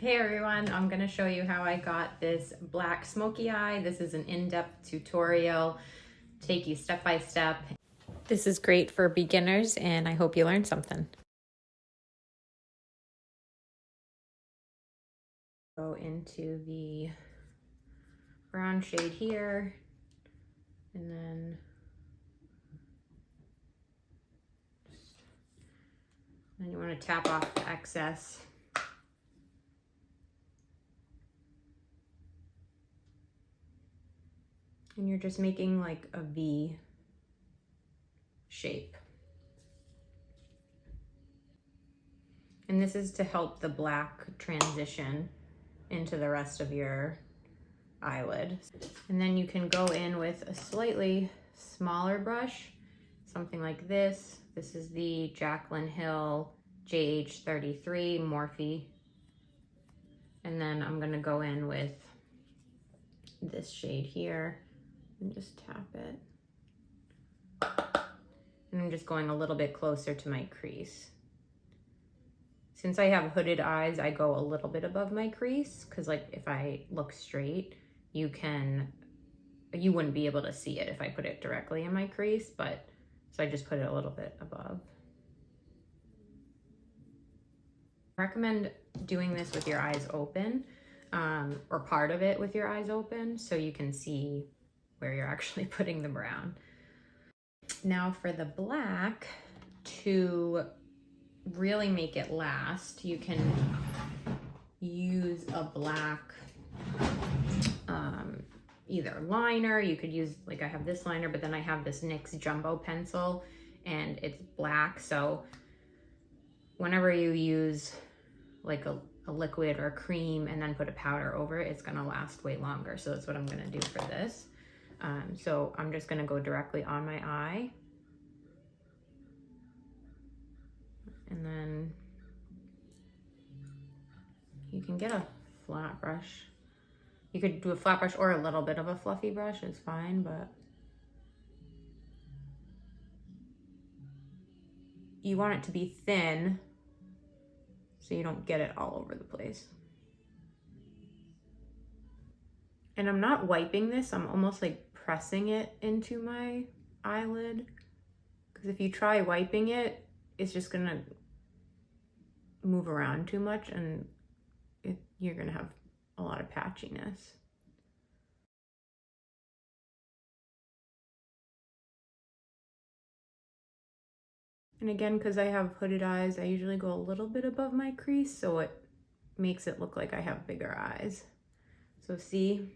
Hey everyone, I'm going to show you how I got this black smoky eye. This is an in-depth tutorial, take you step by step. This is great for beginners and I hope you learned something. Go into the brown shade here and then you want to tap off the excess. And you're just making like a V shape. And this is to help the black transition into the rest of your eyelid. And then you can go in with a slightly smaller brush, something like this. This is the Jaclyn Hill JH33 Morphe. And then I'm gonna go in with this shade here and just tap it. And I'm just going a little bit closer to my crease. Since I have hooded eyes, I go a little bit above my crease because like if I look straight, you wouldn't be able to see it if I put it directly in my crease, but so I just put it a little bit above. I recommend doing this with your eyes open, or part of it with your eyes open so you can see where you're actually putting the brown. Now for the black, to really make it last, you can use a black either liner. You could use, like I have this liner, but then I have this NYX jumbo pencil and it's black. So whenever you use like a liquid or a cream and then put a powder over it, it's gonna last way longer. So that's what I'm gonna do for this. So I'm just gonna go directly on my eye. And then you can get a flat brush. You could do a flat brush or a little bit of a fluffy brush, it's fine, but you want it to be thin so you don't get it all over the place. And I'm not wiping this, I'm almost like pressing it into my eyelid. Because if you try wiping it, it's just gonna move around too much and you're gonna have a lot of patchiness. And again, because I have hooded eyes, I usually go a little bit above my crease so it makes it look like I have bigger eyes. So see,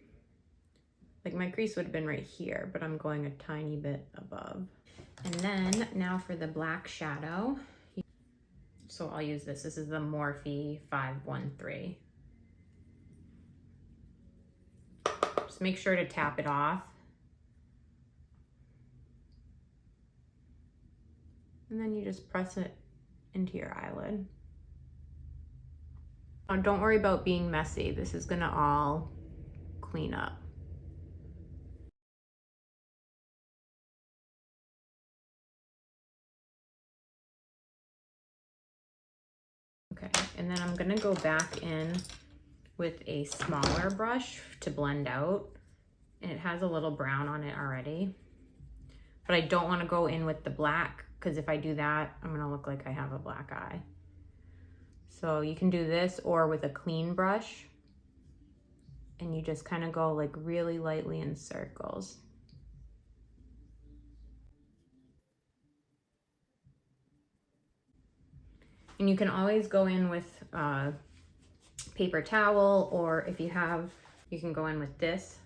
like my crease would have been right here, but I'm going a tiny bit above. And then now for the black shadow. So I'll use this. This is the Morphe 513. Just make sure to tap it off. And then you just press it into your eyelid. Now, don't worry about being messy. This is gonna all clean up. Okay, and then I'm gonna go back in with a smaller brush to blend out. And it has a little brown on it already. But I don't wanna go in with the black because if I do that, I'm gonna look like I have a black eye. So you can do this or with a clean brush and you just kind of go like really lightly in circles. And you can always go in with paper towel, or if you have, you can go in with this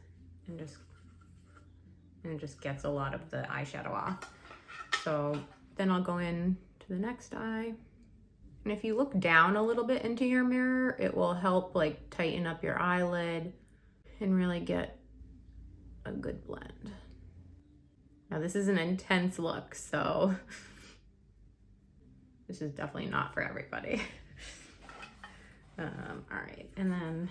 and it just gets a lot of the eyeshadow off. So then I'll go in to the next eye. And if you look down a little bit into your mirror, it will help like tighten up your eyelid and really get a good blend. Now this is an intense look, so this is definitely not for everybody. All right, and then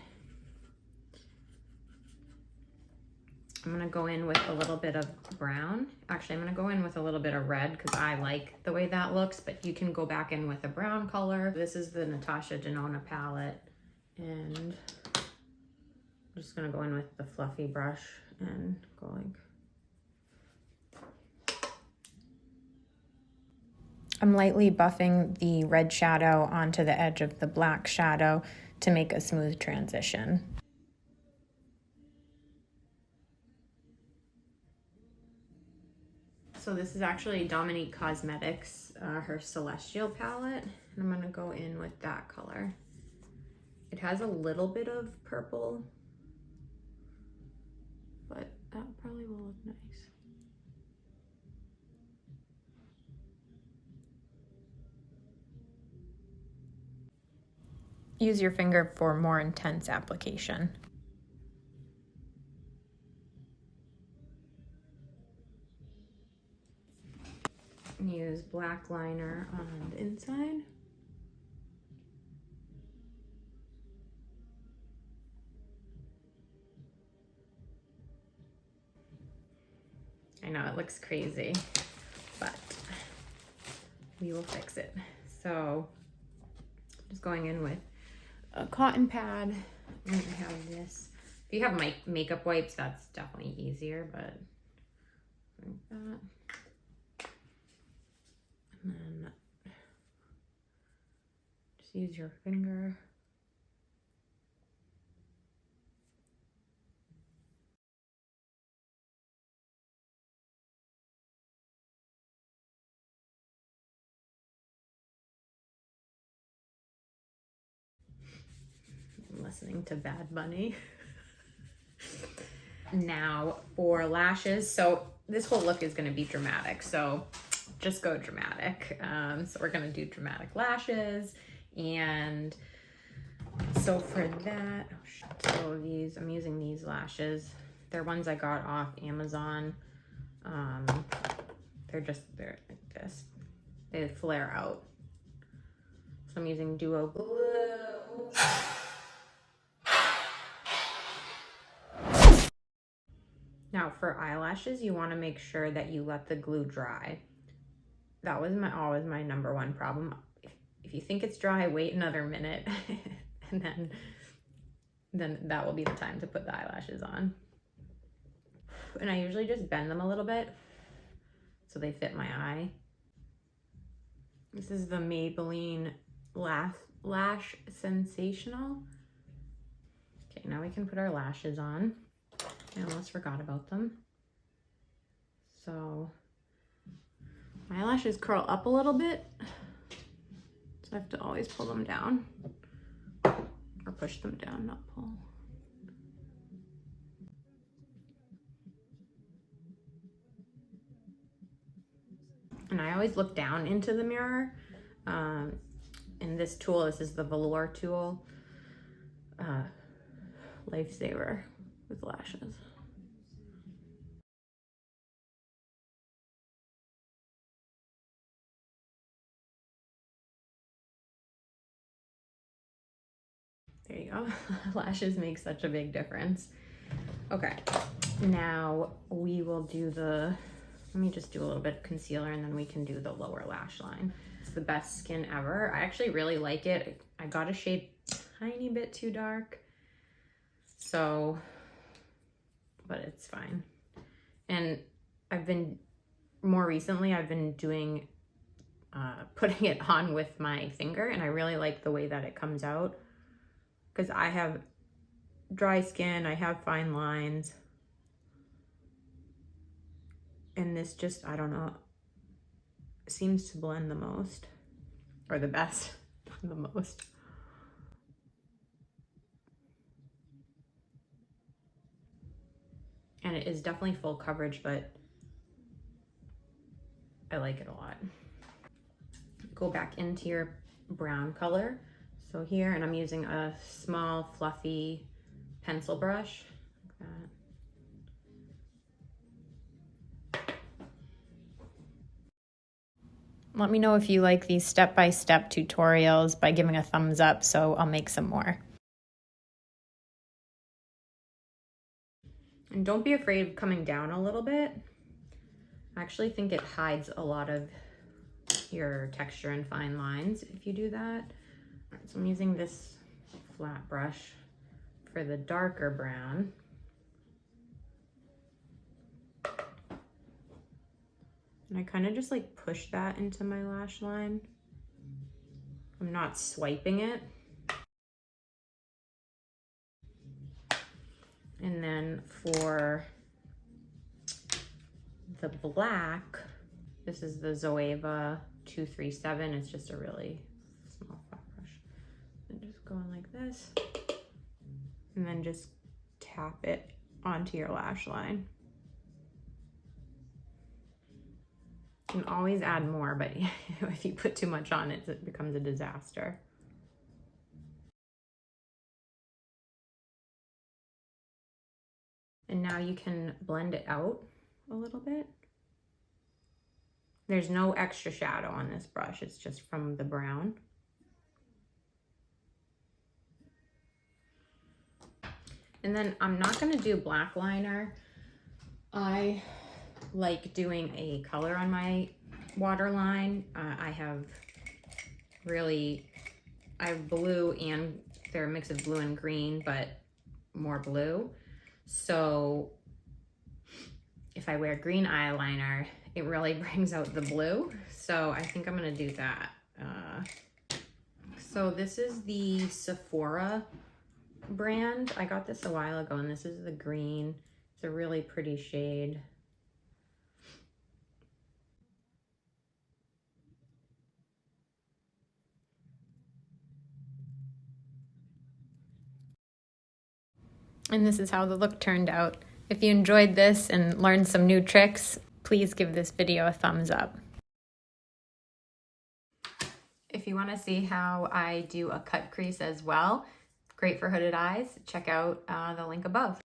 I'm gonna go in with a little bit of brown. Actually, I'm gonna go in with a little bit of red because I like the way that looks, but you can go back in with a brown color. This is the Natasha Denona palette, And I'm just gonna go in with the fluffy brush and go like. I'm lightly buffing the red shadow onto the edge of the black shadow to make a smooth transition. So this is actually Dominique Cosmetics, her Celestial palette, and I'm gonna go in with that color. It has a little bit of purple, but that probably will look nice. Use your finger for more intense application. Use black liner on the inside. I know it looks crazy, but we will fix it. So just going in with a cotton pad. I'm gonna have this. If you have makeup wipes, that's definitely easier, but like that. And then just use your finger. I'm listening to Bad Bunny. Now for lashes. So this whole look is going to be dramatic. So just go dramatic. So we're going to do dramatic lashes. And so for that, so these, I'm using these lashes. They're ones I got off Amazon. They're like this. They flare out. So I'm using Duo Glue. Now for eyelashes, you want to make sure that you let the glue dry. That was always my number one problem. If you think it's dry, wait another minute and then that will be the time to put the eyelashes on. And I usually just bend them a little bit so they fit my eye. This is the Maybelline Lash Sensational. Okay, now we can put our lashes on. I almost forgot about them. So my eyelashes curl up a little bit, so I have to always pull them down or push them down, not pull. And I always look down into the mirror. And this tool, this is the velour tool, lifesaver with lashes. There you go. Lashes make such a big difference. Okay, now we will do let me just do a little bit of concealer and then we can do the lower lash line. It's the best skin ever. I actually really like it. I got a shade tiny bit too dark. So, but it's fine. And more recently, I've been doing, putting it on with my finger, and I really like the way that it comes out. Because I have dry skin, I have fine lines. And this just, I don't know, seems to blend the most, or the best, the most. And it is definitely full coverage, but I like it a lot. Go back into your brown color. So here, and I'm using a small fluffy pencil brush, like that. Let me know if you like these step-by-step tutorials by giving a thumbs up, so I'll make some more. And don't be afraid of coming down a little bit. I actually think it hides a lot of your texture and fine lines if you do that. All right, so I'm using this flat brush for the darker brown. And I kind of just like push that into my lash line. I'm not swiping it. And then for the black, this is the Zoeva 237. It's just a really small flat brush. And just going like this. And then just tap it onto your lash line. You can always add more, but if you put too much on it, it becomes a disaster. And now you can blend it out a little bit. There's no extra shadow on this brush. It's just from the brown. And then I'm not gonna do black liner. I like doing a color on my waterline. I have blue, and they're a mix of blue and green, but more blue. So if I wear green eyeliner, it really brings out the blue. So I think I'm gonna do that. So this is the Sephora brand. I got this a while ago, and this is the green. It's a really pretty shade. And this is how the look turned out. If you enjoyed this and learned some new tricks, please give this video a thumbs up. If you want to see how I do a cut crease as well, great for hooded eyes, check out the link above.